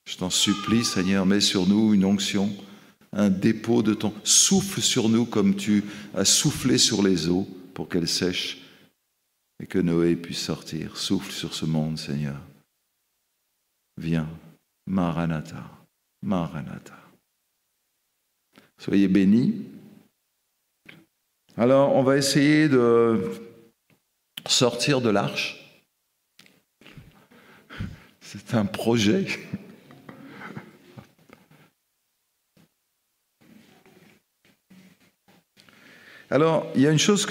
Je t'en supplie, Seigneur, mets sur nous une onction, un dépôt de ton... Souffle sur nous comme tu as soufflé sur les eaux pour qu'elles sèchent et que Noé puisse sortir. Souffle sur ce monde, Seigneur. Viens, Maranatha, Maranatha. Soyez bénis. Alors, on va essayer de sortir de l'arche. C'est un projet. Alors, il y a une chose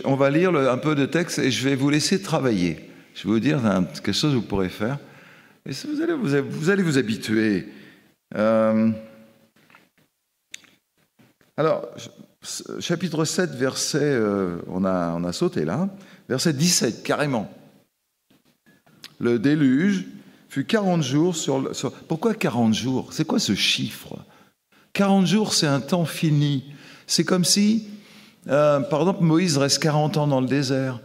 on va lire un peu de texte et je vais vous laisser travailler. Je vais vous dire quelque chose que vous pourrez faire. Et vous allez vous habituer. Alors, chapitre 7, verset, on a sauté là, verset 17, carrément. Le déluge fut 40 jours Pourquoi 40 jours? C'est quoi ce chiffre? 40 jours, c'est un temps fini. C'est comme si, par exemple, Moïse reste 40 ans dans le désert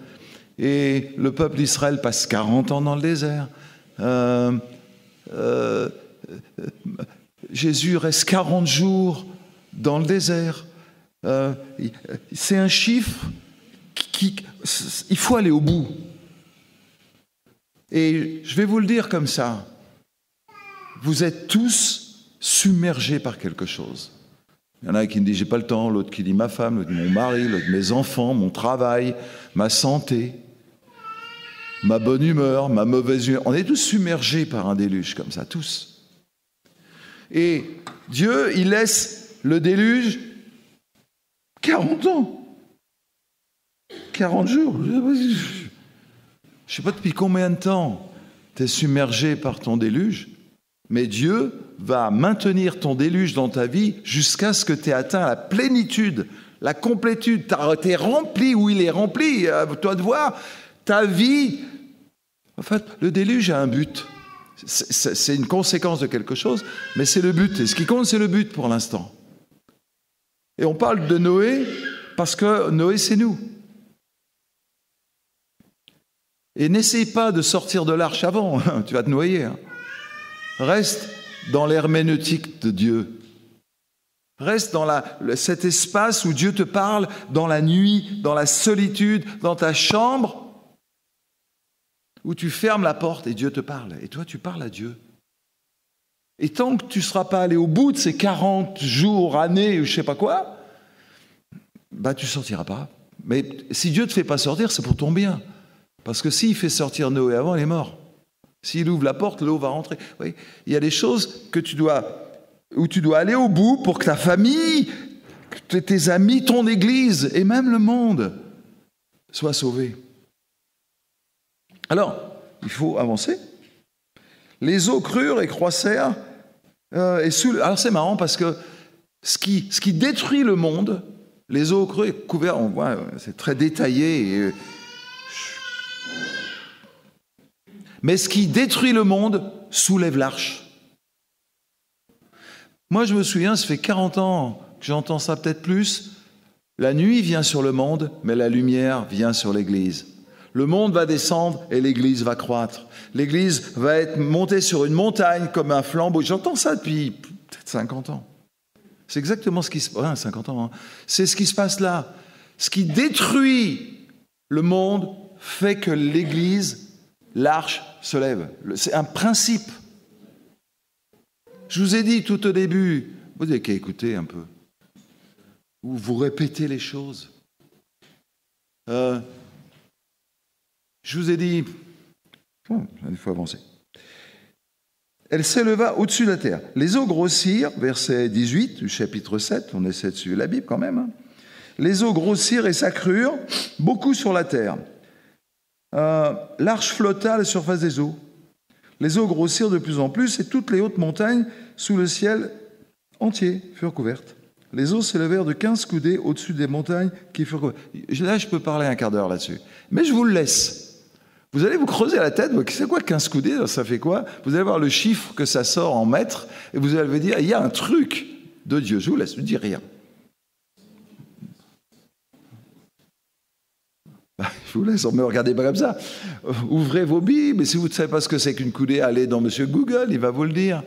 et le peuple d'Israël passe 40 ans dans le désert. Jésus reste 40 jours dans le désert. C'est un chiffre il faut aller au bout. Et je vais vous le dire comme ça. Vous êtes tous submergés par quelque chose. Il y en a qui me disent j'ai pas le temps, l'autre qui dit ma femme, l'autre mon mari, l'autre mes enfants, mon travail, ma santé, ma bonne humeur, ma mauvaise humeur. On est tous submergés par un déluge comme ça, tous. Et Dieu, il laisse le déluge 40 ans. 40 jours. Je ne sais pas depuis combien de temps tu es submergé par ton déluge, mais Dieu va maintenir ton déluge dans ta vie jusqu'à ce que tu aies atteint la plénitude, la complétude. Tu es rempli où il est rempli. Toi de voir, ta vie... En fait, le déluge a un but. C'est une conséquence de quelque chose, mais c'est le but. Et ce qui compte, c'est le but pour l'instant. Et on parle de Noé parce que Noé, c'est nous. Et n'essaye pas de sortir de l'arche avant, tu vas te noyer. Reste dans l'herméneutique de Dieu. Reste dans cet espace où Dieu te parle, dans la nuit, dans la solitude, dans ta chambre, où tu fermes la porte et Dieu te parle. Et toi, tu parles à Dieu. Et tant que tu ne seras pas allé au bout de ces 40 jours, années, ou je ne sais pas quoi, bah, tu ne sortiras pas. Mais si Dieu ne te fait pas sortir, c'est pour ton bien. Parce que s'il fait sortir Noé avant, il est mort. S'il ouvre la porte, l'eau va rentrer. Oui, il y a des choses où tu dois aller au bout pour que ta famille, tes amis, ton église et même le monde soient sauvés. Alors, il faut avancer. Les eaux crurent et croissèrent. Alors c'est marrant parce que ce qui détruit le monde, les eaux creuses et couvertes, on voit, c'est très détaillé. Mais ce qui détruit le monde soulève l'arche. Moi, je me souviens, ça fait 40 ans que j'entends ça, peut-être plus. La nuit vient sur le monde, mais la lumière vient sur l'Église. Le monde va descendre et l'Église va croître. L'Église va être montée sur une montagne comme un flambeau. J'entends ça depuis peut-être 50 ans. C'est exactement ce qui se passe. 50 ans, hein. C'est ce qui se passe là. Ce qui détruit le monde fait que l'Église, l'arche, se lève. C'est un principe. Je vous ai dit tout au début, vous n'avez qu'à écouter un peu. Vous répétez les choses. Je vous ai dit, il faut avancer. Elle s'éleva au-dessus de la terre. Les eaux grossirent, verset 18 du chapitre 7, on essaie de suivre la Bible quand même. Hein. Les eaux grossirent et s'accrurent, beaucoup sur la terre. L'arche flotta à la surface des eaux. Les eaux grossirent de plus en plus et toutes les hautes montagnes sous le ciel entier furent couvertes. Les eaux s'élevèrent de 15 coudées au-dessus des montagnes qui furent couvertes. Là, je peux parler un quart d'heure là-dessus. Mais je vous le laisse. Vous allez vous creuser la tête. C'est quoi 15 coudées? Ça fait quoi? Vous allez voir le chiffre que ça sort en mètres et vous allez vous dire, il y a un truc de Dieu. Je vous laisse, je ne dis rien. Je vous laisse, on me regardez pas comme ça. Ouvrez vos Bibles, et si vous ne savez pas ce que c'est qu'une coudée, allez dans Monsieur Google, il va vous le dire.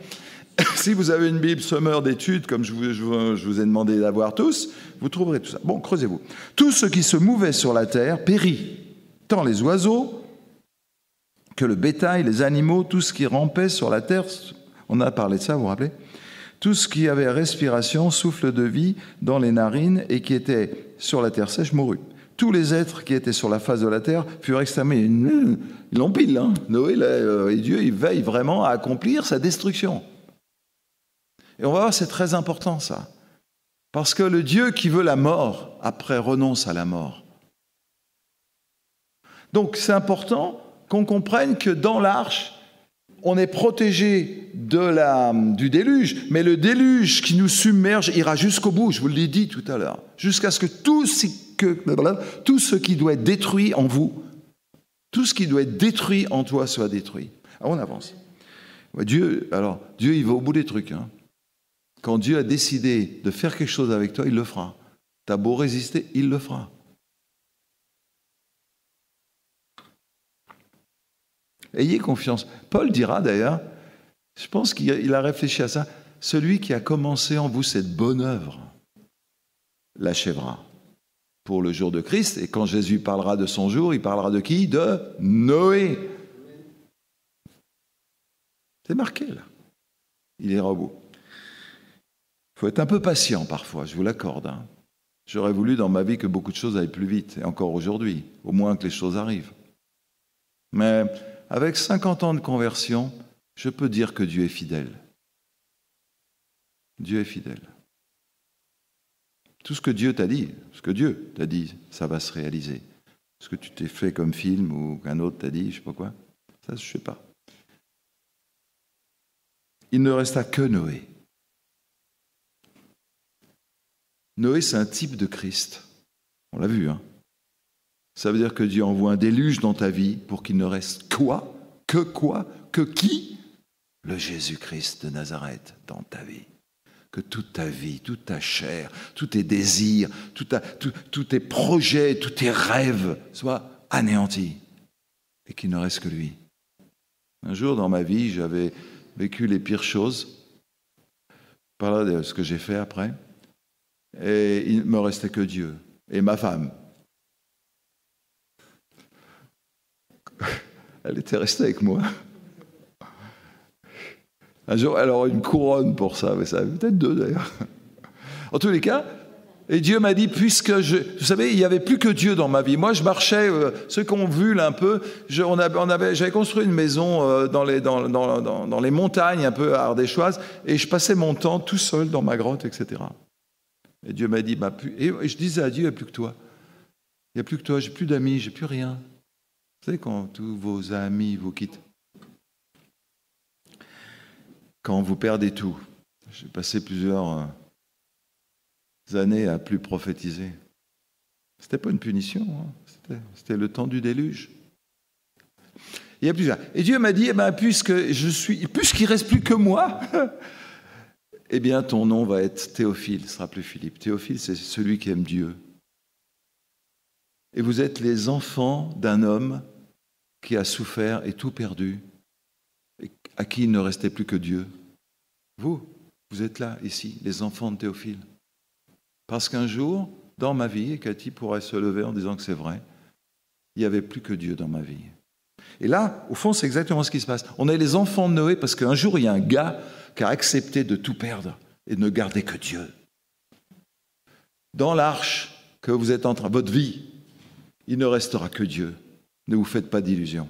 Si vous avez une Bible Sommaire d'études, comme je vous ai demandé d'avoir tous, vous trouverez tout ça. Bon, creusez-vous. Tout ce qui se mouvait sur la terre périt, tant les oiseaux que le bétail, les animaux, tout ce qui rampait sur la terre. On a parlé de ça, vous vous rappelez ? Tout ce qui avait respiration, souffle de vie dans les narines et qui était sur la terre sèche mourut. Tous les êtres qui étaient sur la face de la terre furent exterminés. Ils l'ont pile, hein. Noé et Dieu, il veille vraiment à accomplir sa destruction. Et on va voir, c'est très important ça. Parce que le Dieu qui veut la mort, après renonce à la mort. Donc c'est important qu'on comprenne que dans l'arche, on est protégé du déluge, mais le déluge qui nous submerge ira jusqu'au bout, je vous l'ai dit tout à l'heure, jusqu'à ce que tout ce qui doit être détruit en vous, tout ce qui doit être détruit en toi soit détruit. Alors on avance. Dieu, il va au bout des trucs. Hein. Quand Dieu a décidé de faire quelque chose avec toi, il le fera. T'as beau résister, il le fera. Ayez confiance. Paul dira d'ailleurs, je pense qu'il a réfléchi à ça, celui qui a commencé en vous cette bonne œuvre l'achèvera pour le jour de Christ. Et quand Jésus parlera de son jour, il parlera de qui ? De Noé. C'est marqué là. Il ira au bout. Il faut être un peu patient parfois, je vous l'accorde. Hein. J'aurais voulu dans ma vie que beaucoup de choses aillent plus vite, et encore aujourd'hui, au moins que les choses arrivent. Mais avec 50 ans de conversion, je peux dire que Dieu est fidèle. Dieu est fidèle. Tout ce que Dieu t'a dit, ça va se réaliser. Ce que tu t'es fait comme film ou qu'un autre t'a dit, je ne sais pas quoi, ça je ne sais pas. Il ne resta que Noé. Noé, c'est un type de Christ. On l'a vu, hein. Ça veut dire que Dieu envoie un déluge dans ta vie pour qu'il ne reste que qui ? Le Jésus-Christ de Nazareth dans ta vie. Que toute ta vie, toute ta chair, tous tes désirs, tous tes projets, tous tes rêves soient anéantis et qu'il ne reste que lui. Un jour dans ma vie, j'avais vécu les pires choses. Je parlerai de ce que j'ai fait après. Et il ne me restait que Dieu et ma femme. Elle était restée avec moi. Un jour, elle aura une couronne pour ça, mais ça peut-être deux d'ailleurs. En tous les cas, et Dieu m'a dit, vous savez, il n'y avait plus que Dieu dans ma vie. Moi, je marchais, ceux qui ont vu là un peu, j'avais construit une maison dans les montagnes, un peu ardéchoises, et je passais mon temps tout seul dans ma grotte, etc. Et Dieu m'a dit, et je disais à Dieu, il n'y a plus que toi. Il n'y a plus que toi, j'ai plus d'amis, j'ai plus rien. Vous savez, quand tous vos amis vous quittent. Quand vous perdez tout. J'ai passé plusieurs années à plus prophétiser. C'était pas une punition, hein. C'était le temps du déluge. Il y a plusieurs. Et Dieu m'a dit, puisqu'il reste plus que moi, eh bien ton nom va être Théophile, ce sera plus Philippe. Théophile, c'est celui qui aime Dieu. Et vous êtes les enfants d'un homme qui a souffert et tout perdu, et à qui il ne restait plus que Dieu. Vous êtes là, ici, les enfants de Théophile. Parce qu'un jour, dans ma vie, et Cathy pourrait se lever en disant que c'est vrai, il n'y avait plus que Dieu dans ma vie. Et là, au fond, c'est exactement ce qui se passe. On est les enfants de Noé parce qu'un jour, il y a un gars qui a accepté de tout perdre et de ne garder que Dieu. Dans l'arche que vous êtes en train, votre vie, il ne restera que Dieu. Ne vous faites pas d'illusions.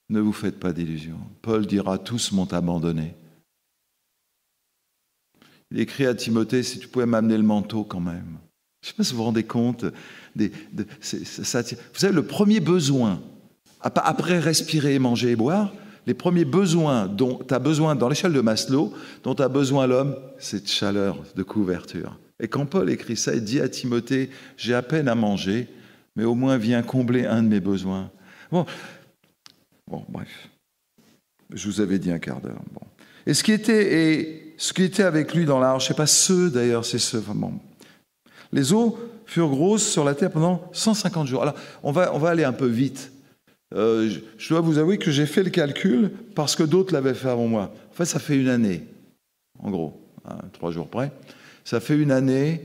Ne vous faites pas d'illusions. Paul dira, tous m'ont abandonné. Il écrit à Timothée, si tu pouvais m'amener le manteau quand même. Je ne sais pas si vous vous rendez compte. Vous savez, le premier besoin, après respirer, manger et boire, les premiers besoins dont tu as besoin dans l'échelle de Maslow, dont tu as besoin l'homme, c'est de chaleur, de couverture. Et quand Paul écrit ça, il dit à Timothée, j'ai à peine à manger, mais au moins viens combler un de mes besoins. Bon, bref. Je vous avais dit un quart d'heure. Bon. Et ce qui était avec lui dans l'arche, je ne sais pas ceux d'ailleurs, c'est ceux. Bon. Les eaux furent grosses sur la terre pendant 150 jours. Alors, on va aller un peu vite. Je dois vous avouer que j'ai fait le calcul parce que d'autres l'avaient fait avant moi. En fait, ça fait une année, en gros, 3 jours près. Ça fait une année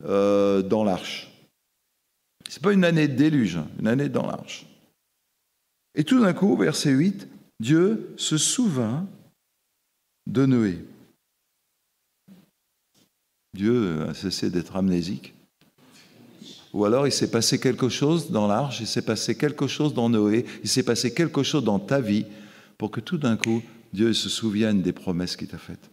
dans l'arche. C'est pas une année de déluge, une année dans l'arche. Et tout d'un coup, verset 8, Dieu se souvint de Noé. Dieu a cessé d'être amnésique. Ou alors il s'est passé quelque chose dans l'arche, il s'est passé quelque chose dans Noé, il s'est passé quelque chose dans ta vie pour que tout d'un coup, Dieu se souvienne des promesses qu'il t'a faites.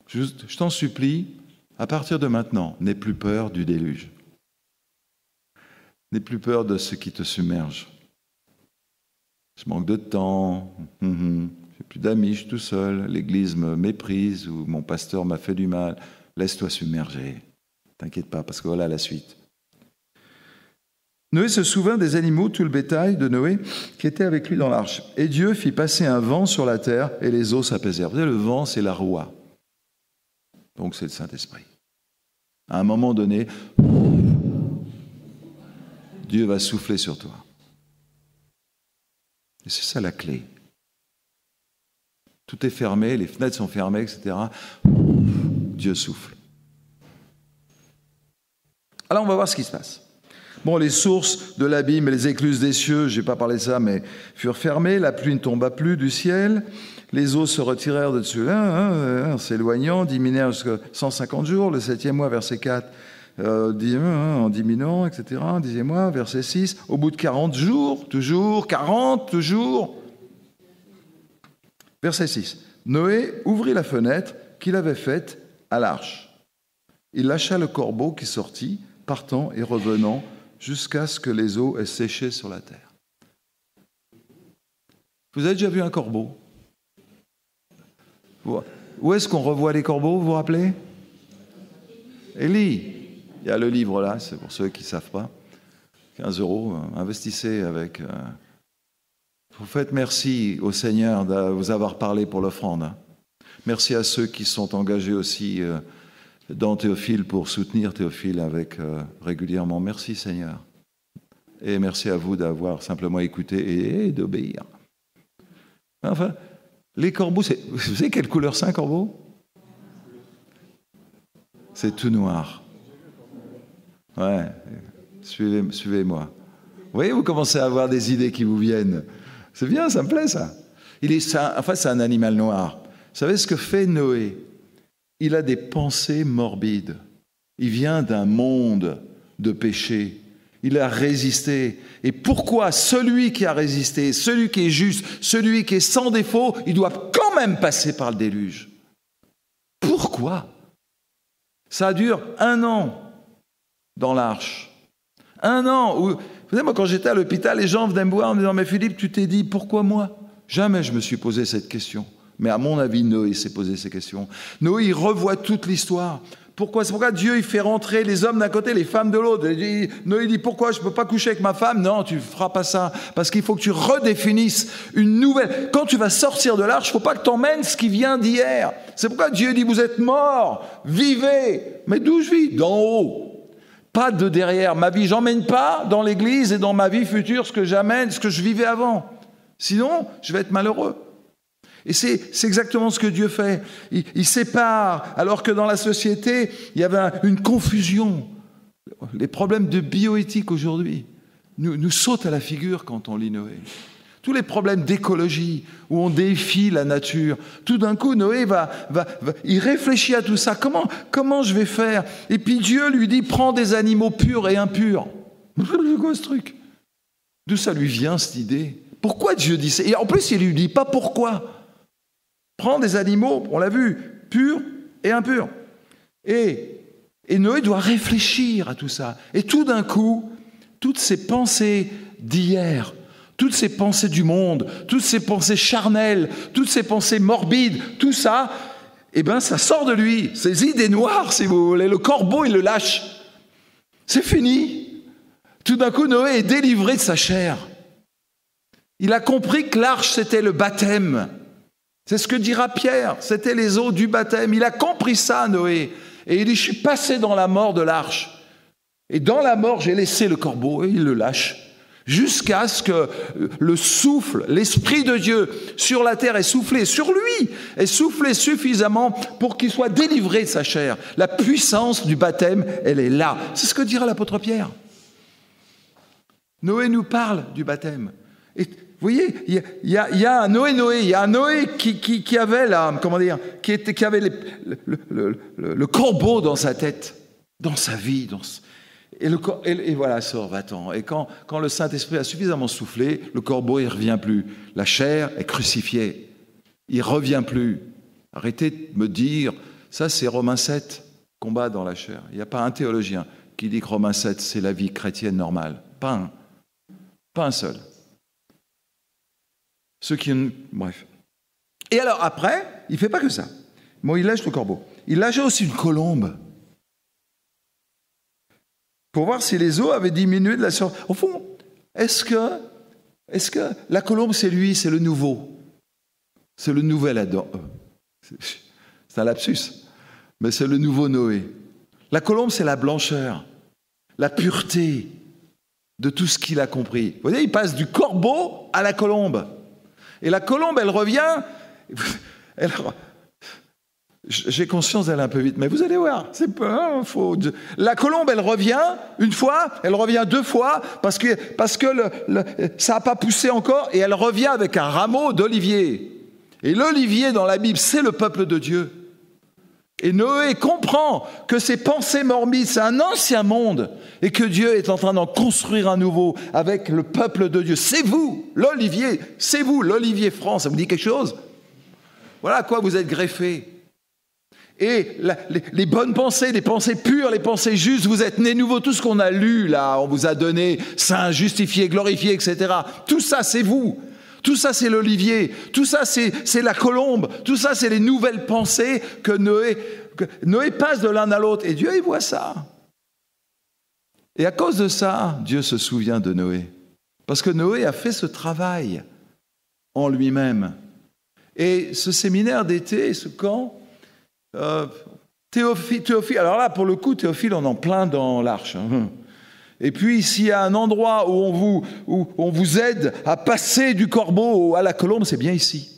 Je t'en supplie, à partir de maintenant, n'aie plus peur du déluge. N'aie plus peur de ce qui te submerge. Je manque de temps, j'ai plus d'amis, je suis tout seul, l'église me méprise ou mon pasteur m'a fait du mal. Laisse-toi submerger. T'inquiète pas, parce que voilà la suite. Noé se souvint des animaux, tout le bétail de Noé, qui était avec lui dans l'arche. Et Dieu fit passer un vent sur la terre et les eaux s'apaisèrent. Vous savez, le vent, c'est la roua. Donc c'est le Saint-Esprit. À un moment donné, Dieu va souffler sur toi. Et c'est ça la clé. Tout est fermé, les fenêtres sont fermées, etc. Dieu souffle. Alors on va voir ce qui se passe. Bon, les sources de l'abîme et les écluses des cieux, je n'ai pas parlé de ça, mais furent fermées, la pluie ne tomba plus du ciel, les eaux se retirèrent de dessus, s'éloignant, diminuèrent jusqu'à 150 jours, le 7e mois, verset 4, en diminuant, etc., 10e mois, verset 6, au bout de 40 jours, toujours, 40, toujours. Verset 6, Noé ouvrit la fenêtre qu'il avait faite à l'arche. Il lâcha le corbeau qui sortit, partant et revenant, jusqu'à ce que les eaux aient séché sur la terre. Vous avez déjà vu un corbeau? Où est-ce qu'on revoit les corbeaux, vous vous rappelez? Élie. Il y a le livre là, c'est pour ceux qui ne savent pas. 15 €, investissez avec... Vous faites merci au Seigneur de vous avoir parlé pour l'offrande. Merci à ceux qui sont engagés aussi dans Théophile pour soutenir Théophile avec régulièrement. Merci Seigneur. Et merci à vous d'avoir simplement écouté et d'obéir. Enfin, les corbeaux, vous savez quelle couleur c'est un corbeau? C'est tout noir. Ouais, suivez-moi. Vous voyez, vous commencez à avoir des idées qui vous viennent. C'est bien, ça me plaît ça. C'est un animal noir. Vous savez ce que fait Noé? Il a des pensées morbides. Il vient d'un monde de péché. Il a résisté. Et pourquoi celui qui a résisté, celui qui est juste, celui qui est sans défaut, il doit quand même passer par le déluge? Pourquoi? Ça dure 1 an dans l'arche. 1 an. Vous savez, moi, quand j'étais à l'hôpital, les gens venaient me voir en me disant « Mais Philippe, tu t'es dit, pourquoi moi ?» Jamais je me suis posé cette question. Mais à mon avis, Noé s'est posé ces questions. Noé, il revoit toute l'histoire. Pourquoi? C'est pourquoi Dieu, il fait rentrer les hommes d'un côté, les femmes de l'autre. Noé dit, pourquoi je ne peux pas coucher avec ma femme? Non, tu ne feras pas ça. Parce qu'il faut que tu redéfinisses une nouvelle. Quand tu vas sortir de l'arche, il ne faut pas que tu emmènes ce qui vient d'hier. C'est pourquoi Dieu dit, vous êtes morts, vivez. Mais d'où je vis? D'en haut. Pas de derrière. Ma vie, j'emmène pas dans l'église et dans ma vie future ce que j'amène, ce que je vivais avant. Sinon, je vais être malheureux. Et c'est exactement ce que Dieu fait. Il sépare, alors que dans la société, il y avait une confusion. Les problèmes de bioéthique aujourd'hui nous sautent à la figure quand on lit Noé. Tous les problèmes d'écologie, où on défie la nature. Tout d'un coup, Noé il réfléchit à tout ça. Comment je vais faire? Et puis Dieu lui dit, prends des animaux purs et impurs. C'est quoi ce truc? D'où ça lui vient, cette idée? Pourquoi Dieu dit ça? Et en plus, il ne lui dit pas pourquoi. Prends des animaux, on l'a vu, purs et impurs. Et Noé doit réfléchir à tout ça. Et tout d'un coup, toutes ces pensées d'hier, toutes ces pensées du monde, toutes ces pensées charnelles, toutes ces pensées morbides, tout ça, ça sort de lui. Ces idées noires, si vous voulez, le corbeau, il le lâche. C'est fini. Tout d'un coup, Noé est délivré de sa chair. Il a compris que l'arche, c'était le baptême. C'est ce que dira Pierre, c'était les eaux du baptême. Il a compris ça, Noé. Et il dit, je suis passé dans la mort de l'arche. Et dans la mort, j'ai laissé le corbeau, et il le lâche. Jusqu'à ce que le souffle, l'Esprit de Dieu sur la terre est soufflé, sur lui, est soufflé suffisamment pour qu'il soit délivré de sa chair. La puissance du baptême, elle est là. C'est ce que dira l'apôtre Pierre. Noé nous parle du baptême. Et vous voyez, il y a un Noé, il y a un Noé qui avait qui avait le corbeau dans sa tête, dans sa vie, et voilà, sort, va-t'en. Et quand le Saint-Esprit a suffisamment soufflé, le corbeau, il ne revient plus. La chair est crucifiée. Il ne revient plus. Arrêtez de me dire, ça c'est Romains 7, combat dans la chair. Il n'y a pas un théologien qui dit que Romains 7, c'est la vie chrétienne normale. Pas un seul. Bref. Et alors après, il ne fait pas que ça. Bon, il lâche le corbeau. Il lâche aussi une colombe. Pour voir si les eaux avaient diminué de la surface. Au fond, est-ce que la colombe, c'est lui, c'est le nouveau? C'est le nouvel Adam. C'est un lapsus, mais c'est le nouveau Noé. La colombe, c'est la blancheur, la pureté de tout ce qu'il a compris. Vous voyez, il passe du corbeau à la colombe. Et la colombe, elle revient... J'ai conscience d'aller un peu vite, mais vous allez voir, c'est pas faux. La colombe, elle revient une fois, elle revient deux fois, parce que ça n'a pas poussé encore, et elle revient avec un rameau d'olivier. Et l'olivier, dans la Bible, c'est le peuple de Dieu. Et Noé comprend que ces pensées morbides, c'est un ancien monde, et que Dieu est en train d'en construire un nouveau avec le peuple de Dieu. C'est vous, l'olivier, c'est vous, l'olivier franc, ça vous dit quelque chose? Voilà à quoi vous êtes greffés. Et les bonnes pensées, les pensées pures, les pensées justes, vous êtes nés nouveaux, tout ce qu'on a lu là, on vous a donné, saint, justifié, glorifié, etc. Tout ça, c'est vous. Tout ça, c'est l'olivier. Tout ça, c'est la colombe. Tout ça, c'est les nouvelles pensées que Noé passe de l'un à l'autre. Et Dieu, il voit ça. Et à cause de ça, Dieu se souvient de Noé. Parce que Noé a fait ce travail en lui-même. Et ce séminaire d'été, ce camp, Théophile, alors là, pour le coup, Théophile, on en plein dans l'arche. Et puis, s'il y a un endroit où on vous aide à passer du corbeau à la colombe, c'est bien ici.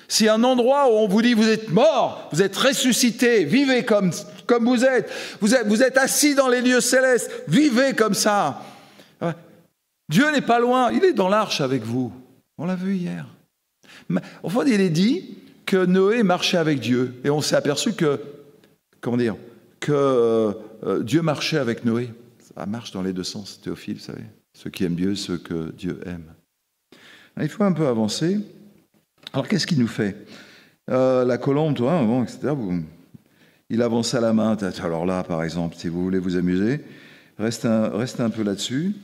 S'il y a un endroit où on vous dit, vous êtes mort, vous êtes ressuscité, vivez comme vous êtes. Vous êtes assis dans les lieux célestes, vivez comme ça. Dieu n'est pas loin, il est dans l'arche avec vous. On l'a vu hier. Au fond, il est dit que Noé marchait avec Dieu. Et on s'est aperçu que Dieu marchait avec Noé. Ça marche dans les deux sens, Théophile, vous savez. Ceux qui aiment Dieu, ceux que Dieu aime. Il faut un peu avancer. Alors, qu'est-ce qu'il nous fait? La colombe, toi, bon, etc. Il avance à la main. Alors là, par exemple, si vous voulez vous amuser, restez un peu là-dessus.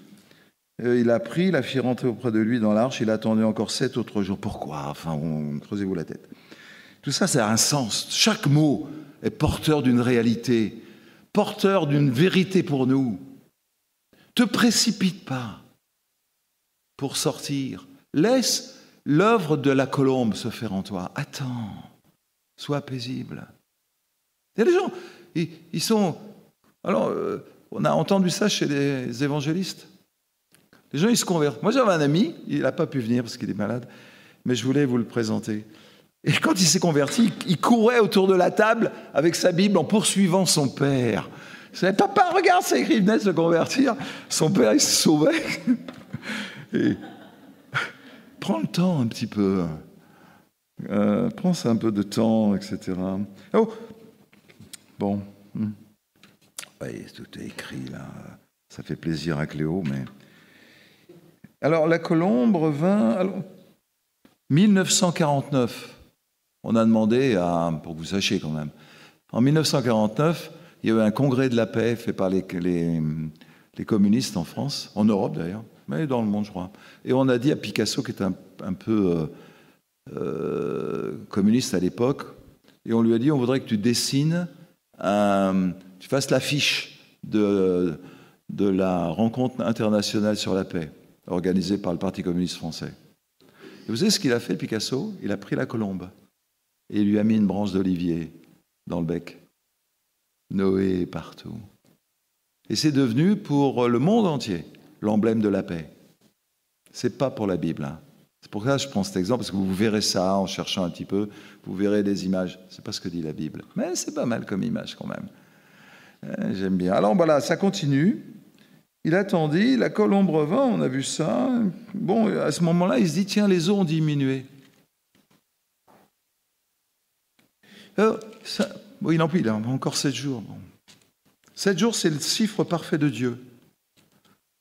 Il a pris, il a fit rentrer auprès de lui dans l'arche. Il attendait encore 7 autres jours. Pourquoi? Enfin, creusez-vous la tête. Tout ça, ça a un sens. Chaque mot est porteur d'une réalité, porteur d'une vérité pour nous. Te précipite pas pour sortir. Laisse l'œuvre de la colombe se faire en toi. Attends, sois paisible. Il y a des gens, ils sont... Alors, on a entendu ça chez les évangélistes. Les gens, ils se convertent. Moi, j'avais un ami, il n'a pas pu venir parce qu'il est malade, mais je voulais vous le présenter. Et quand il s'est converti, il courait autour de la table avec sa Bible en poursuivant son père. Il disait, papa, regarde, c'est écrit, il venait de se convertir. Son père, il se sauvait. Et prends le temps un petit peu. Prends un peu de temps, etc. Oh, bon. Oui, tout est écrit là. Ça fait plaisir à Cléo, mais... Alors, la colombe revint... Alors, 1949, on a demandé, pour que vous sachiez quand même, en 1949, il y avait un congrès de la paix fait par les communistes en France, en Europe d'ailleurs, mais dans le monde, je crois. Et on a dit à Picasso, qui était un peu communiste à l'époque, et on lui a dit, on voudrait que tu dessines, tu fasses l'affiche de la rencontre internationale sur la paix, organisée par le Parti communiste français. Et vous savez ce qu'il a fait, Picasso? Il a pris la colombe et il lui a mis une branche d'olivier dans le bec. Noé est partout. Et c'est devenu pour le monde entier l'emblème de la paix. C'est pas pour la Bible. Hein. C'est pour ça que je prends cet exemple, parce que vous verrez ça en cherchant un petit peu, vous verrez des images. C'est pas ce que dit la Bible. Mais c'est pas mal comme image quand même. J'aime bien. Alors voilà, ça continue. Il attendit, la colombe revint, on a vu ça. Bon, à ce moment-là, il se dit, tiens, les eaux ont diminué. Il en pile, encore 7 jours. Bon. 7 jours, c'est le chiffre parfait de Dieu.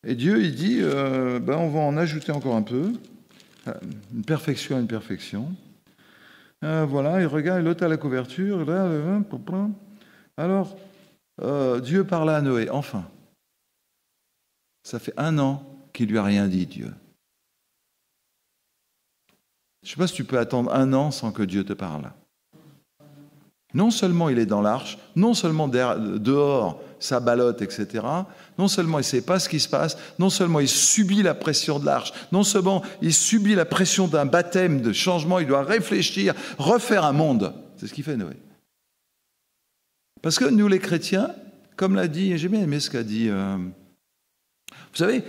Et Dieu, il dit, on va en ajouter encore un peu. Une perfection à une perfection. Voilà, il regarde, il ôte à la couverture. Alors, Dieu parla à Noé, enfin. Ça fait 1 an qu'il lui a rien dit, Dieu. Je ne sais pas si tu peux attendre 1 an sans que Dieu te parle. Non seulement il est dans l'arche, non seulement dehors, ça ballotte, etc. Non seulement il ne sait pas ce qui se passe, non seulement il subit la pression de l'arche, non seulement il subit la pression d'un baptême, de changement, il doit réfléchir, refaire un monde. C'est ce qu'il fait Noé. Parce que nous les chrétiens, comme l'a dit, j'ai bien aimé ce qu'a dit... Vous savez,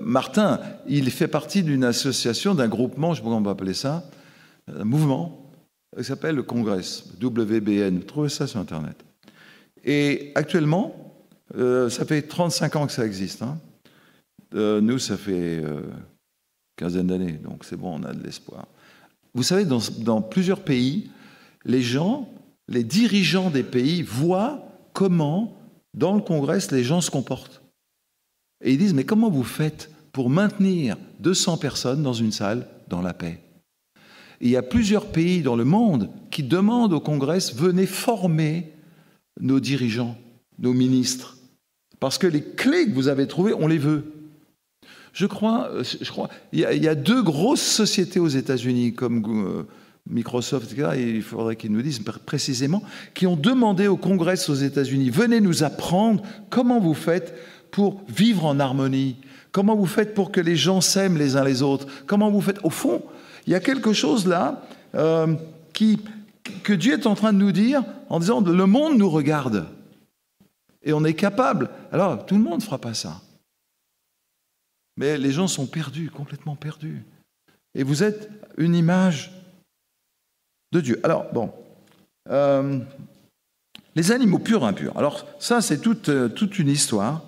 Martin, il fait partie d'une association, d'un groupement, je ne sais pas comment on va appeler ça, un mouvement, qui s'appelle le Congress, WBN. Vous trouvez ça sur Internet. Et actuellement, ça fait 35 ans que ça existe. Hein. Nous, ça fait quinzaine d'années, donc c'est bon, on a de l'espoir. Vous savez, dans plusieurs pays, les dirigeants des pays voient comment, dans le Congrès, les gens se comportent. Et ils disent, mais comment vous faites pour maintenir 200 personnes dans une salle dans la paix? Et il y a plusieurs pays dans le monde qui demandent au Congrès, venez former nos dirigeants, nos ministres. Parce que les clés que vous avez trouvées, on les veut. Je crois il y a 2 grosses sociétés aux États-Unis, comme Microsoft, etc., et il faudrait qu'ils nous disent précisément, qui ont demandé au Congrès aux États-Unis, venez nous apprendre comment vous faites pour vivre en harmonie? Comment vous faites pour que les gens s'aiment les uns les autres? Comment vous faites? Au fond, il y a quelque chose là que Dieu est en train de nous dire en disant le monde nous regarde et on est capable. Alors, tout le monde ne fera pas ça. Mais les gens sont perdus, complètement perdus. Et vous êtes une image de Dieu. Alors, bon... les animaux purs et impurs. Alors ça, c'est toute une histoire.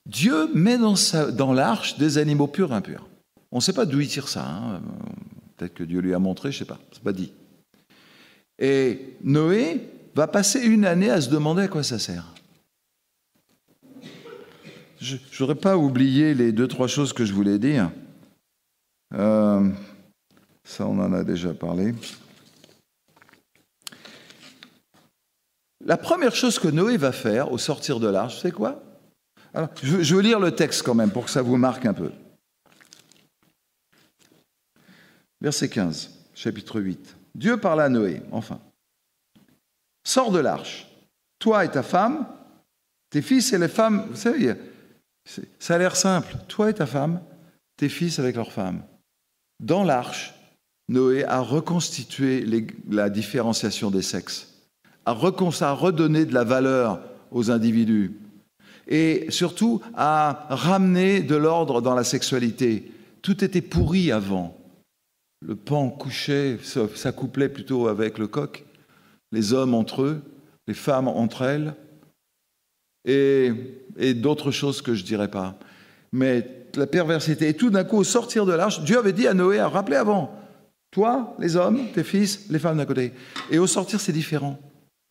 Dieu met dans l'arche des animaux purs et impurs. On ne sait pas d'où il tire ça. Hein. Peut-être que Dieu lui a montré, je ne sais pas. Ce n'est pas dit. Et Noé va passer 1 année à se demander à quoi ça sert. Je n'aurais pas oublié les 2-3 choses que je voulais dire. Ça, on en a déjà parlé. La première chose que Noé va faire au sortir de l'arche, c'est quoi? Alors, je veux lire le texte quand même pour que ça vous marque un peu. Verset 15, chapitre 8. Dieu parla à Noé, enfin. Sors de l'arche, toi et ta femme, tes fils et les femmes. Vous savez, ça a l'air simple. Toi et ta femme, tes fils avec leurs femmes. Dans l'arche, Noé a reconstitué la différenciation des sexes, a redonné de la valeur aux individus et surtout a ramené de l'ordre dans la sexualité. Tout était pourri avant. Le pan couchait, s'accouplait plutôt avec le coq, les hommes entre eux, les femmes entre elles, et d'autres choses que je ne dirais pas. Mais la perversité. Et tout d'un coup, au sortir de l'arche, Dieu avait dit à Noé, rappelez avant, toi, les hommes, tes fils, les femmes d'un côté. Et au sortir, c'est différent.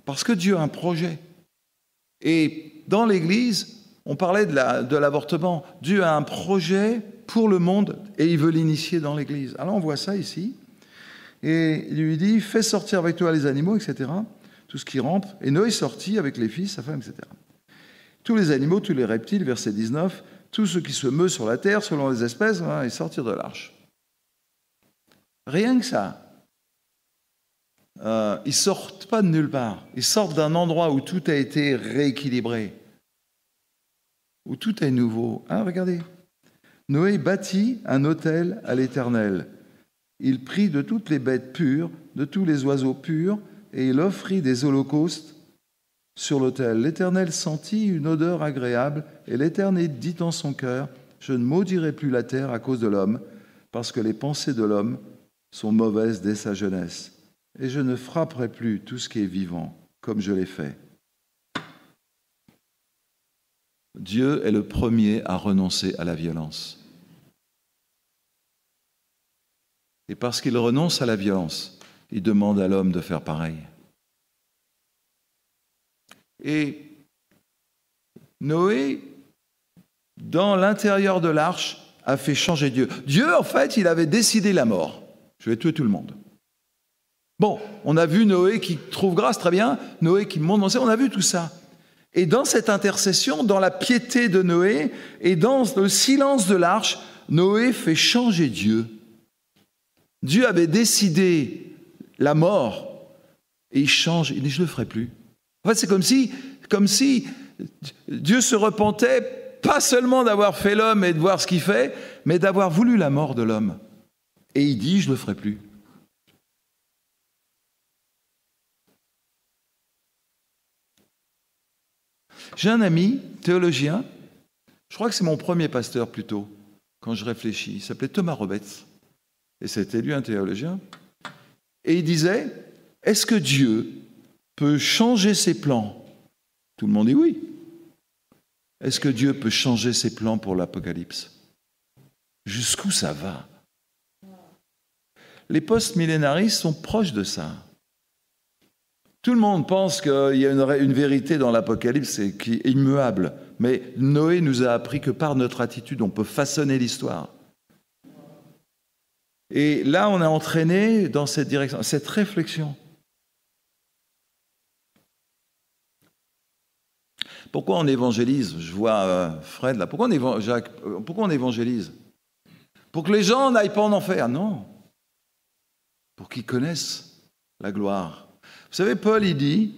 Parce que Dieu a un projet. Et dans l'Église, on parlait de l'avortement. Dieu a un projet pour le monde et il veut l'initier dans l'Église. Alors on voit ça ici. Et il lui dit, fais sortir avec toi les animaux, etc. Tout ce qui rampe. Et Noé sortit avec les fils, sa femme, etc. Tous les animaux, tous les reptiles, verset 19, tout ce qui se meut sur la terre, selon les espèces, et sortir de l'arche. Rien que ça. ils sortent pas de nulle part. Ils sortent d'un endroit où tout a été rééquilibré, où tout est nouveau. Ah, regardez. Noé bâtit un autel à l'Éternel. Il prit de toutes les bêtes pures, de tous les oiseaux purs, et il offrit des holocaustes sur l'autel. L'Éternel sentit une odeur agréable, et l'Éternel dit en son cœur, « Je ne maudirai plus la terre à cause de l'homme, parce que les pensées de l'homme sont mauvaises dès sa jeunesse. Et je ne frapperai plus tout ce qui est vivant, comme je l'ai fait. » Dieu est le premier à renoncer à la violence. Et parce qu'il renonce à la violence, il demande à l'homme de faire pareil. Et Noé, dans l'intérieur de l'arche, a fait changer Dieu. Dieu, en fait, il avait décidé la mort. Je vais tuer tout le monde. Bon, on a vu Noé qui trouve grâce, très bien. Noé qui monte dans le ciel, on a vu tout ça. Et dans cette intercession, dans la piété de Noé et dans le silence de l'arche, Noé fait changer Dieu. Dieu avait décidé la mort et il change. Il dit, je ne le ferai plus. En fait, c'est comme si Dieu se repentait pas seulement d'avoir fait l'homme et de voir ce qu'il fait, mais d'avoir voulu la mort de l'homme. Et il dit, je ne le ferai plus. J'ai un ami, théologien, je crois que c'est mon premier pasteur plutôt, quand je réfléchis, il s'appelait Thomas Roberts, et c'était lui un théologien, et il disait, est-ce que Dieu peut changer ses plans? Tout le monde dit oui. Est-ce que Dieu peut changer ses plans pour l'Apocalypse? Jusqu'où ça va? Les post-millénaristes sont proches de ça. Tout le monde pense qu'il y a une vérité dans l'Apocalypse qui est immuable. Mais Noé nous a appris que par notre attitude, on peut façonner l'histoire. Et là, on est entraîné dans cette direction, cette réflexion. Pourquoi on évangélise? Je vois Fred là. Pourquoi on évangélise? Pour que les gens n'aillent pas en enfer? Non. Pour qu'ils connaissent la gloire. Vous savez, Paul, il dit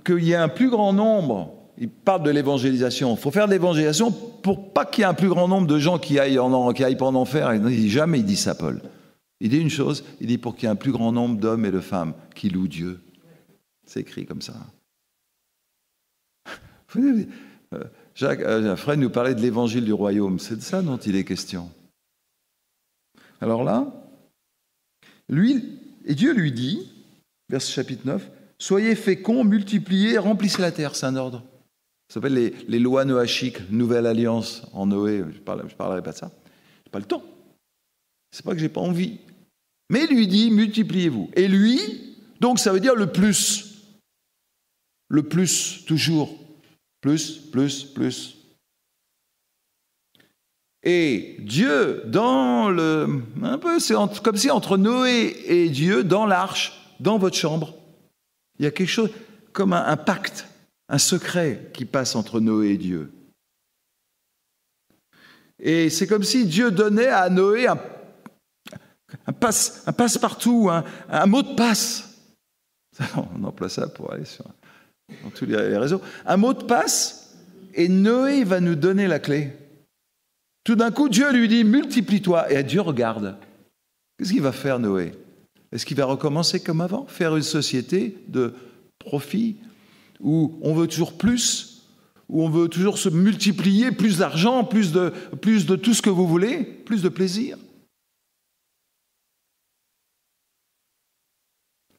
qu'il y a un plus grand nombre, il parle de l'évangélisation, il faut faire de l'évangélisation pour pas qu'il y ait un plus grand nombre de gens qui aillent pas en enfer. Il dit jamais, il dit ça, Paul. Il dit une chose, il dit pour qu'il y ait un plus grand nombre d'hommes et de femmes qui louent Dieu. C'est écrit comme ça. Fred nous parlait de l'évangile du royaume, c'est de ça dont il est question. Alors là, Dieu lui dit, verset chapitre 9, « Soyez féconds, multipliez, remplissez la terre. » C'est un ordre. Ça s'appelle les lois noachiques, nouvelle alliance en Noé. Je ne parlerai pas de ça. Je n'ai pas le temps. C'est pas que je n'ai pas envie. Mais il lui dit, multipliez-vous. Et lui, donc ça veut dire le plus. Le plus, toujours. Plus, plus, plus. Et Dieu, un peu, c'est comme si entre Noé et Dieu, dans l'arche, dans votre chambre, il y a quelque chose comme un pacte, un secret qui passe entre Noé et Dieu. Et c'est comme si Dieu donnait à Noé un passe-partout, un mot de passe. On emploie ça pour aller dans tous les réseaux. Un mot de passe, et Noé va nous donner la clé. Tout d'un coup, Dieu lui dit, multiplie-toi. Et Dieu regarde. Qu'est-ce qu'il va faire, Noé? Est-ce qu'il va recommencer comme avant? Faire une société de profit, où on veut toujours plus, où on veut toujours se multiplier, plus d'argent, plus de tout ce que vous voulez, plus de plaisir?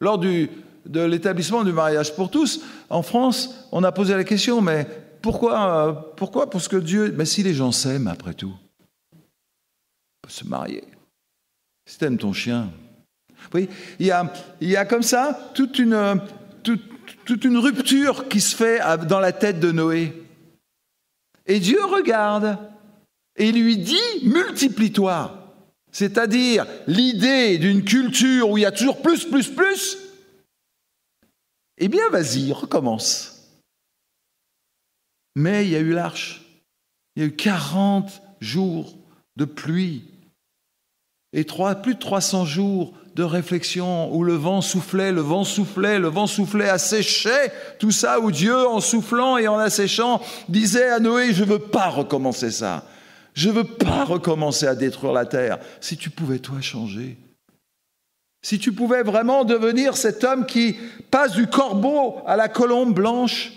Lors de l'établissement du mariage pour tous, en France, on a posé la question, mais pourquoi? Parce que Dieu... Mais si les gens s'aiment, après tout, on peut se marier. Si tu aimes ton chien... Oui, il y a comme ça toute une rupture qui se fait dans la tête de Noé. Et Dieu regarde et lui dit, multiplie-toi. C'est-à-dire l'idée d'une culture où il y a toujours plus, plus, plus. Eh bien, vas-y, recommence. Mais il y a eu l'arche. Il y a eu 40 jours de pluie. Et plus de 300 jours de réflexion où le vent soufflait, asséchait tout ça, où Dieu, en soufflant et en asséchant, disait à Noé, je ne veux pas recommencer ça. Je ne veux pas recommencer à détruire la terre. Si tu pouvais, toi, changer. Si tu pouvais vraiment devenir cet homme qui passe du corbeau à la colombe blanche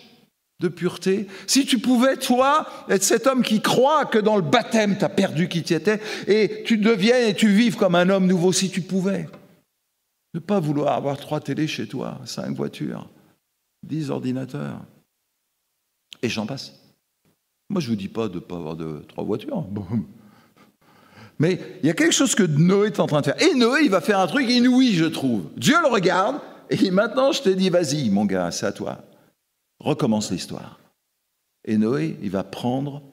de pureté. Si tu pouvais, toi, être cet homme qui croit que dans le baptême, tu as perdu qui tu étais, et tu deviennes et tu vives comme un homme nouveau, si tu pouvais. Ne pas vouloir avoir 3 télés chez toi, 5 voitures, 10 ordinateurs. Et j'en passe. Moi, je ne vous dis pas de ne pas avoir 3 voitures. Mais il y a quelque chose que Noé est en train de faire. Et Noé, il va faire un truc inouï, je trouve. Dieu le regarde et il dit, maintenant, je te dis, vas-y, mon gars, c'est à toi. Recommence l'histoire. Et Noé, il va prendre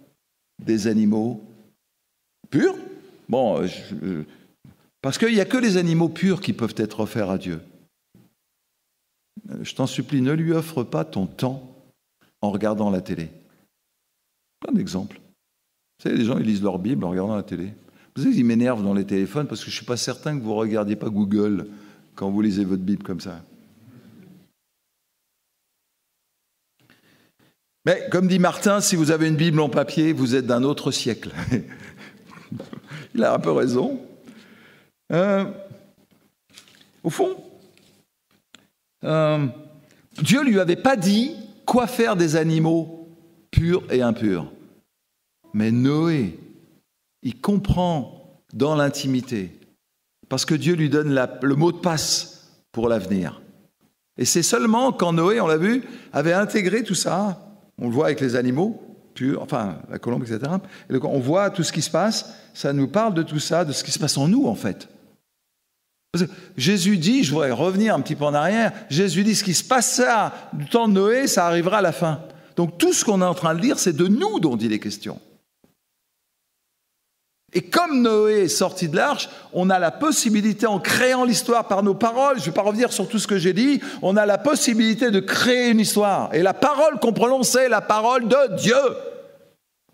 des animaux purs. Bon, parce qu'il n'y a que les animaux purs qui peuvent être offerts à Dieu. Je t'en supplie, ne lui offre pas ton temps en regardant la télé. Plein d'exemples. Vous savez, les gens, ils lisent leur Bible en regardant la télé. Vous savez, ils m'énervent dans les téléphones parce que je ne suis pas certain que vous ne regardiez pas Google quand vous lisez votre Bible comme ça. Mais comme dit Martin, si vous avez une Bible en papier, vous êtes d'un autre siècle. Il a un peu raison. Au fond, Dieu ne lui avait pas dit quoi faire des animaux purs et impurs. Mais Noé, il comprend dans l'intimité, parce que Dieu lui donne le mot de passe pour l'avenir. Et c'est seulement quand Noé, on l'a vu, avait intégré tout ça, on le voit avec les animaux purs, enfin la colombe, etc. Et on voit tout ce qui se passe, ça nous parle de tout ça, de ce qui se passe en nous en fait. Parce que Jésus dit, je voudrais revenir un petit peu en arrière, Jésus dit ce qui se passait du temps de Noé, ça arrivera à la fin. Donc tout ce qu'on est en train de lire, c'est de nous dont il est question. Et comme Noé est sorti de l'arche, on a la possibilité, en créant l'histoire par nos paroles, je ne vais pas revenir sur tout ce que j'ai dit, on a la possibilité de créer une histoire. Et la parole qu'on prononce, c'est la parole de Dieu,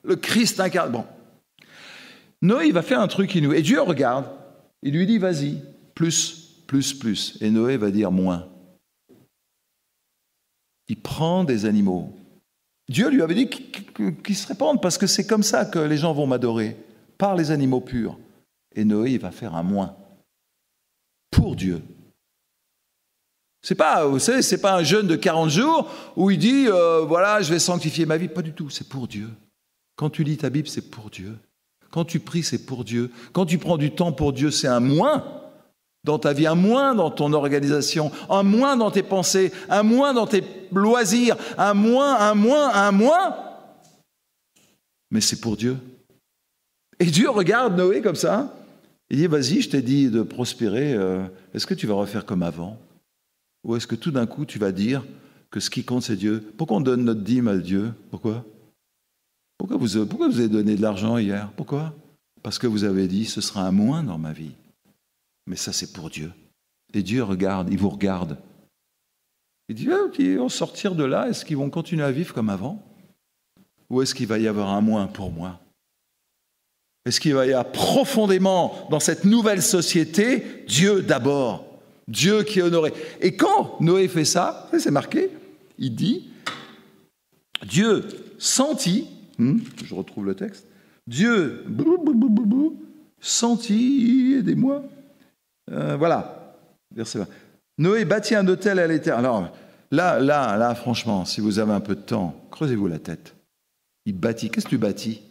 le Christ incarné. Bon. Noé, il va faire un truc inouï. Et Dieu regarde, il lui dit, vas-y, plus. Et Noé va dire moins. Il prend des animaux. Dieu lui avait dit qu'il se répande, parce que c'est comme ça que les gens vont m'adorer. Par les animaux purs. Et Noé, il va faire un moins. Pour Dieu. C'est pas, vous savez, c'est pas un jeûne de 40 jours où il dit, voilà, je vais sanctifier ma vie. Pas du tout, c'est pour Dieu. Quand tu lis ta Bible, c'est pour Dieu. Quand tu pries, c'est pour Dieu. Quand tu prends du temps pour Dieu, c'est un moins dans ta vie, un moins dans ton organisation, un moins dans tes pensées, un moins dans tes loisirs, un moins. Mais c'est pour Dieu. Et Dieu regarde Noé comme ça, il dit, vas-y, je t'ai dit de prospérer, est-ce que tu vas refaire comme avant? Ou est-ce que tout d'un coup, tu vas dire que ce qui compte, c'est Dieu? Pourquoi on donne notre dîme à Dieu? Pourquoi vous avez donné de l'argent hier? Pourquoi? Parce que vous avez dit, ce sera un moins dans ma vie. Mais ça, c'est pour Dieu. Et Dieu regarde, il vous regarde. Il dit, ils vont sortir de là, est-ce qu'ils vont continuer à vivre comme avant? Ou est-ce qu'il va y avoir un moins pour moi? Est-ce qu'il va y avoir profondément dans cette nouvelle société, Dieu d'abord, Dieu qui est honoré. Et quand Noé fait ça, c'est marqué, il dit, Dieu sentit, je retrouve le texte, Dieu sentit, aidez-moi, voilà, verset 20. Noé bâtit un autel à l'Éternel. Alors là, franchement, si vous avez un peu de temps, creusez-vous la tête. Il bâtit, qu'est-ce que tu bâtis?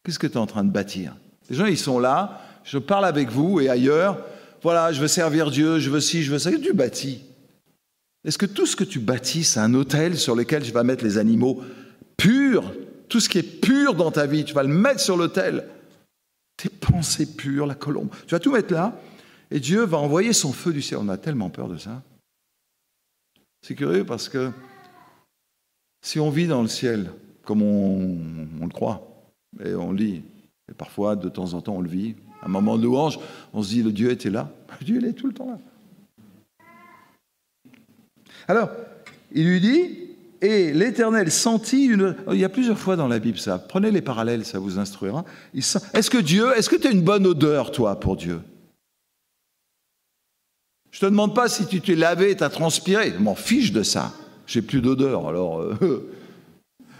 Qu'est-ce que tu es en train de bâtir? Les gens, ils sont là, je parle avec vous et ailleurs, voilà, je veux servir Dieu, je veux ci, je veux ça. Qu'est-ce que tu bâtis? Est-ce que tout ce que tu bâtis, c'est un autel sur lequel je vais mettre les animaux purs? Tout ce qui est pur dans ta vie, tu vas le mettre sur l'autel. Tes pensées pures, la colombe. Tu vas tout mettre là, et Dieu va envoyer son feu du ciel. On a tellement peur de ça. C'est curieux parce que si on vit dans le ciel, comme on le croit, et on le lit, et parfois, de temps en temps, on le vit. À un moment de louange, on se dit, le Dieu était là. Dieu, il est tout le temps là. Alors, il lui dit, Et l'Éternel sentit une... Il y a plusieurs fois dans la Bible ça. Prenez les parallèles, ça vous instruira. Est-ce que tu as une bonne odeur, toi, pour Dieu? Je ne te demande pas si tu t'es lavé, tu as transpiré. Je m'en fiche de ça. J'ai plus d'odeur, alors...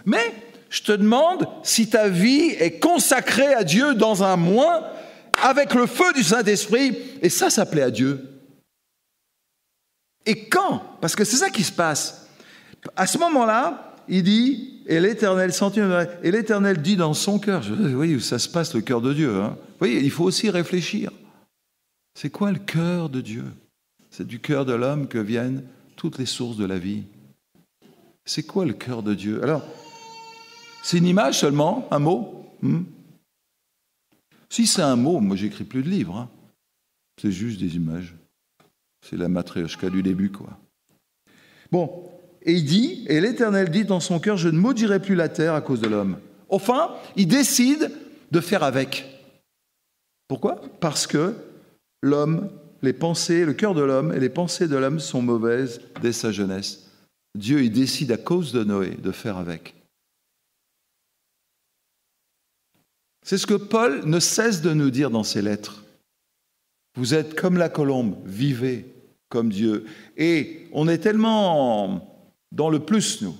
Mais je te demande si ta vie est consacrée à Dieu dans un mois, avec le feu du Saint-Esprit, et ça plaît à Dieu. Et quand? Parce que c'est ça qui se passe. À ce moment-là, il dit, et l'Éternel sentit, et l'Éternel dit dans son cœur, vous voyez où ça se passe, le cœur de Dieu. Hein. Vous voyez, il faut aussi réfléchir. C'est quoi le cœur de Dieu? C'est du cœur de l'homme que viennent toutes les sources de la vie. C'est quoi le cœur de Dieu? Alors, c'est une image seulement, un mot? Si c'est un mot, moi j'écris plus de livres. Hein. C'est juste des images. C'est la matrioshka du début, quoi. Bon, et il dit, et l'Éternel dit dans son cœur, je ne maudirai plus la terre à cause de l'homme. Enfin, il décide de faire avec. Pourquoi? Parce que l'homme, les pensées, le cœur de l'homme et les pensées de l'homme sont mauvaises dès sa jeunesse. Dieu, il décide à cause de Noé de faire avec. C'est ce que Paul ne cesse de nous dire dans ses lettres. Vous êtes comme la colombe, vivez comme Dieu. Et on est tellement dans le plus, nous.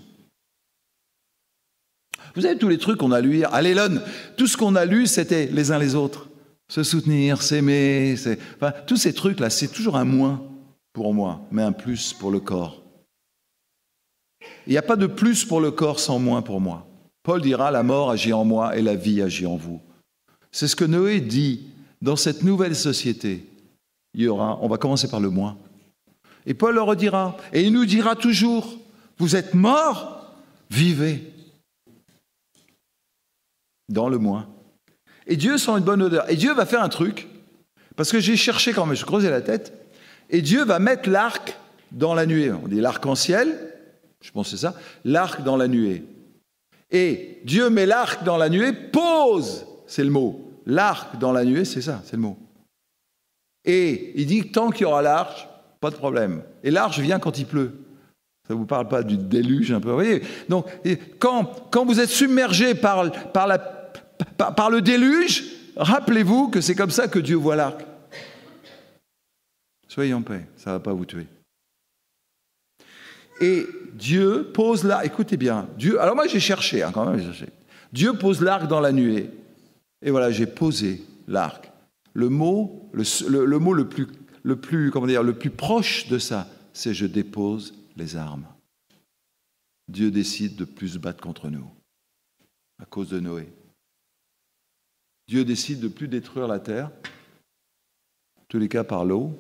Vous savez, tous les trucs qu'on a lus hier, à l'Élone, tout ce qu'on a lu, c'était les uns les autres. Se soutenir, s'aimer, enfin, tous ces trucs-là, c'est toujours un moins pour moi, mais un plus pour le corps. Il n'y a pas de plus pour le corps sans moins pour moi. Paul dira, la mort agit en moi et la vie agit en vous. C'est ce que Noé dit. Dans cette nouvelle société, on va commencer par le moins. Et Paul le redira, et il nous dira toujours, vous êtes morts, vivez. Dans le moins. Et Dieu sent une bonne odeur. Et Dieu va faire un truc, parce que j'ai cherché quand même, je creusais la tête, et Dieu va mettre l'arc dans la nuée. On dit l'arc-en-ciel, je pense que c'est ça, l'arc dans la nuée. Et Dieu met l'arc dans la nuée, pose, c'est le mot. L'arc dans la nuée, c'est ça, c'est le mot. Et il dit que tant qu'il y aura l'arche, pas de problème. Et l'arche vient quand il pleut. Ça ne vous parle pas du déluge un peu, vous voyez? Donc, quand vous êtes submergé par le déluge, rappelez-vous que c'est comme ça que Dieu voit l'arc. Soyez en paix, ça ne va pas vous tuer. Et Dieu pose l'arc, écoutez bien, Dieu, alors moi j'ai cherché, quand même, j'ai cherché. Dieu pose l'arc dans la nuée. Et voilà, j'ai posé l'arc. Le mot le plus proche de ça, c'est je dépose les armes. Dieu décide de plus se battre contre nous à cause de Noé. Dieu décide de plus détruire la terre, en tous les cas par l'eau.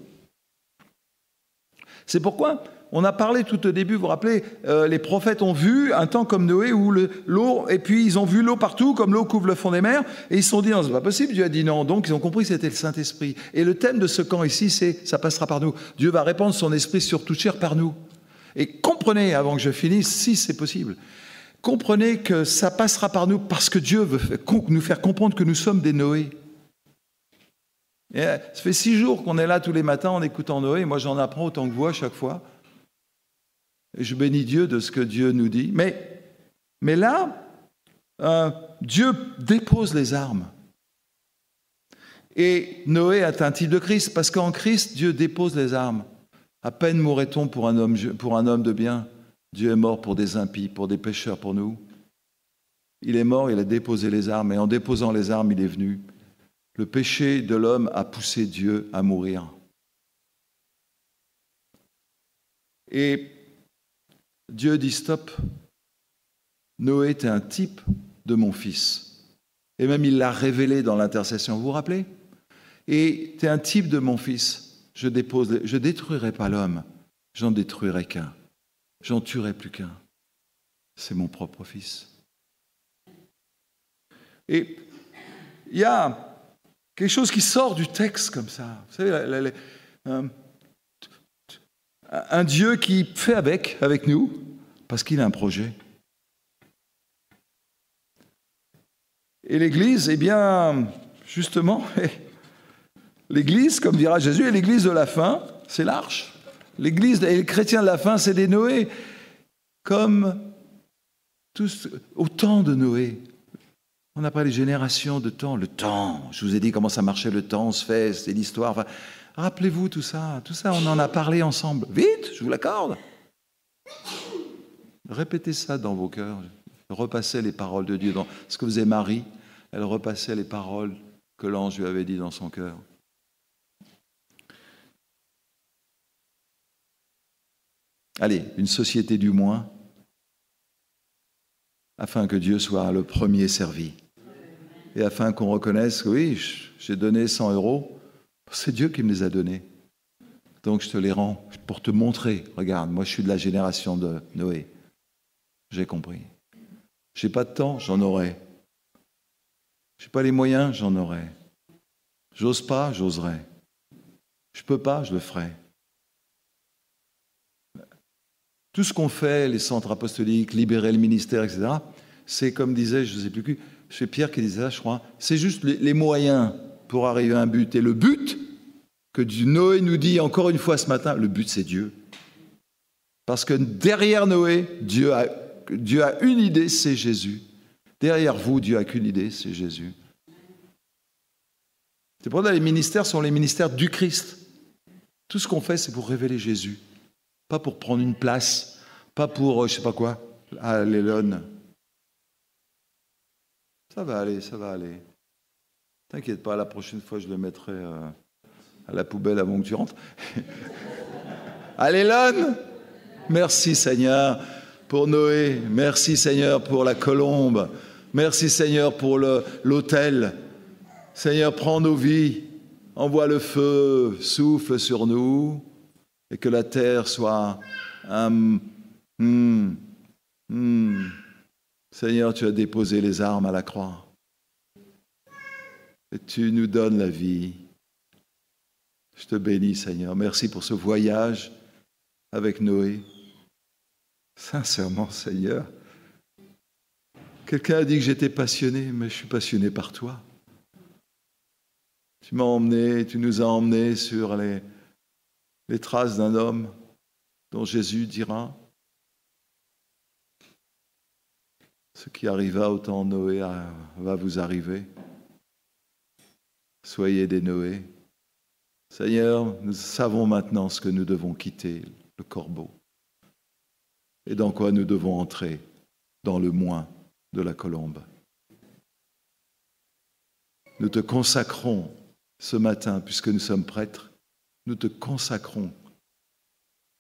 C'est pourquoi on a parlé tout au début, vous vous rappelez, les prophètes ont vu un temps comme Noé où l'eau, et puis ils ont vu l'eau partout, comme l'eau couvre le fond des mers, et ils se sont dit non, c'est pas possible, Dieu a dit non, donc ils ont compris que c'était le Saint-Esprit. Et le thème de ce camp ici, c'est ça passera par nous. Dieu va répandre son esprit sur toute chair par nous. Et comprenez, avant que je finisse, si c'est possible, comprenez que ça passera par nous parce que Dieu veut nous faire comprendre que nous sommes des Noé. Et ça fait 6 jours qu'on est là tous les matins en écoutant Noé, et moi j'en apprends autant que vous à chaque fois. Et je bénis Dieu de ce que Dieu nous dit. Mais là, Dieu dépose les armes. Et Noé est un type de Christ, parce qu'en Christ, Dieu dépose les armes. À peine mourrait-on pour un homme de bien. Dieu est mort pour des impies, pour des pécheurs, pour nous. Il est mort, il a déposé les armes, et en déposant les armes, il est venu. Le péché de l'homme a poussé Dieu à mourir. Et Dieu dit stop. Noé était un type de mon fils. Et même il l'a révélé dans l'intercession, vous vous rappelez? Et tu es un type de mon fils. Je détruirai pas l'homme, j'en détruirai qu'un. J'en tuerai plus qu'un. C'est mon propre fils. Et il y a quelque chose qui sort du texte comme ça. Vous savez, un Dieu qui fait avec nous, parce qu'il a un projet. Et l'Église, eh bien, justement, l'Église, comme dira Jésus, et l'Église de la fin, c'est l'arche. L'Église et les chrétiens de la fin, c'est des Noé. Comme Tous, au temps de Noé, on n'a pas les générations de temps. Le temps, je vous ai dit comment ça marchait le temps, se fait, c'est l'histoire. Enfin, rappelez-vous tout ça, on en a parlé ensemble. Vite, je vous l'accorde. Répétez ça dans vos cœurs. Repassez les paroles de Dieu. Dans ce que faisait Marie, elle repassait les paroles que l'ange lui avait dit dans son cœur. Allez, une société du moins, afin que Dieu soit le premier servi. Et afin qu'on reconnaisse que oui, j'ai donné 100 €, c'est Dieu qui me les a donnés. Donc je te les rends pour te montrer. Regarde, moi je suis de la génération de Noé. J'ai compris. J'ai pas de temps, j'en aurai. J'ai pas les moyens, j'en aurai. J'ose pas, j'oserai. Je peux pas, je le ferai. Tout ce qu'on fait, les centres apostoliques, libérer le ministère, etc., c'est comme disait, je ne sais plus qui, c'est Pierre qui disait ça, je crois, c'est juste les moyens pour arriver à un but. Et le but que Noé nous dit encore une fois ce matin, le but c'est Dieu. Parce que derrière Noé, Dieu a une idée, c'est Jésus. Derrière vous, Dieu n'a qu'une idée, c'est Jésus. C'est pour ça que les ministères sont les ministères du Christ. Tout ce qu'on fait, c'est pour révéler Jésus. Pas pour prendre une place, pas pour, je ne sais pas quoi, à l'Élone. Ça va aller, ça va aller. T'inquiète pas, la prochaine fois, je le mettrai à la poubelle avant que tu rentres. À l'Élone, merci Seigneur pour Noé, merci Seigneur pour la colombe, merci Seigneur pour l'autel. Seigneur, prends nos vies, envoie le feu, souffle sur nous, et que la terre soit... Seigneur, tu as déposé les armes à la croix. Et tu nous donnes la vie. Je te bénis, Seigneur. Merci pour ce voyage avec Noé. Sincèrement, Seigneur, quelqu'un a dit que j'étais passionné, mais je suis passionné par toi. Tu m'as emmené, tu nous as emmenés sur les traces d'un homme dont Jésus dira ce qui arriva au temps de Noé va vous arriver. Soyez des Noé. Seigneur, nous savons maintenant ce que nous devons quitter, le corbeau, et dans quoi nous devons entrer, dans le moins de la colombe. Nous te consacrons ce matin, puisque nous sommes prêtres, nous te consacrons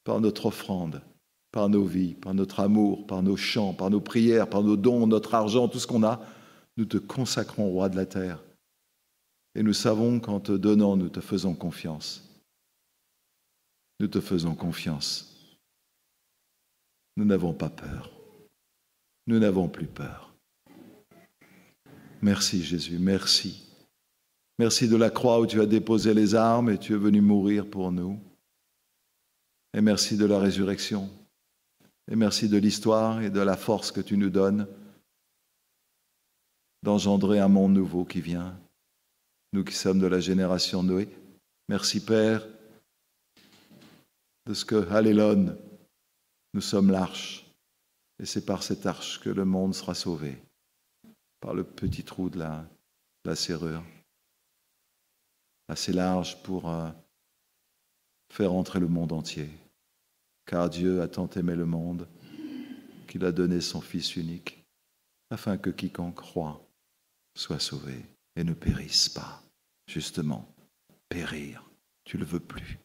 par notre offrande, par nos vies, par notre amour, par nos chants, par nos prières, par nos dons, notre argent, tout ce qu'on a. Nous te consacrons, roi de la terre. Et nous savons qu'en te donnant, nous te faisons confiance. Nous te faisons confiance. Nous n'avons pas peur. Nous n'avons plus peur. Merci Jésus, merci. Merci de la croix où tu as déposé les armes et tu es venu mourir pour nous. Et merci de la résurrection. Et merci de l'histoire et de la force que tu nous donnes d'engendrer un monde nouveau qui vient. Nous qui sommes de la génération Noé. Merci Père de ce que, à l'Élone, nous sommes l'arche. Et c'est par cette arche que le monde sera sauvé. Par le petit trou de la serrure. Assez large pour faire entrer le monde entier. Car Dieu a tant aimé le monde qu'il a donné son Fils unique, afin que quiconque croit soit sauvé et ne périsse pas. Justement, périr, tu ne le veux plus.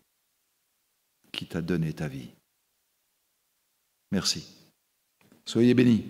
Qui t'a donné ta vie. Merci. Soyez bénis.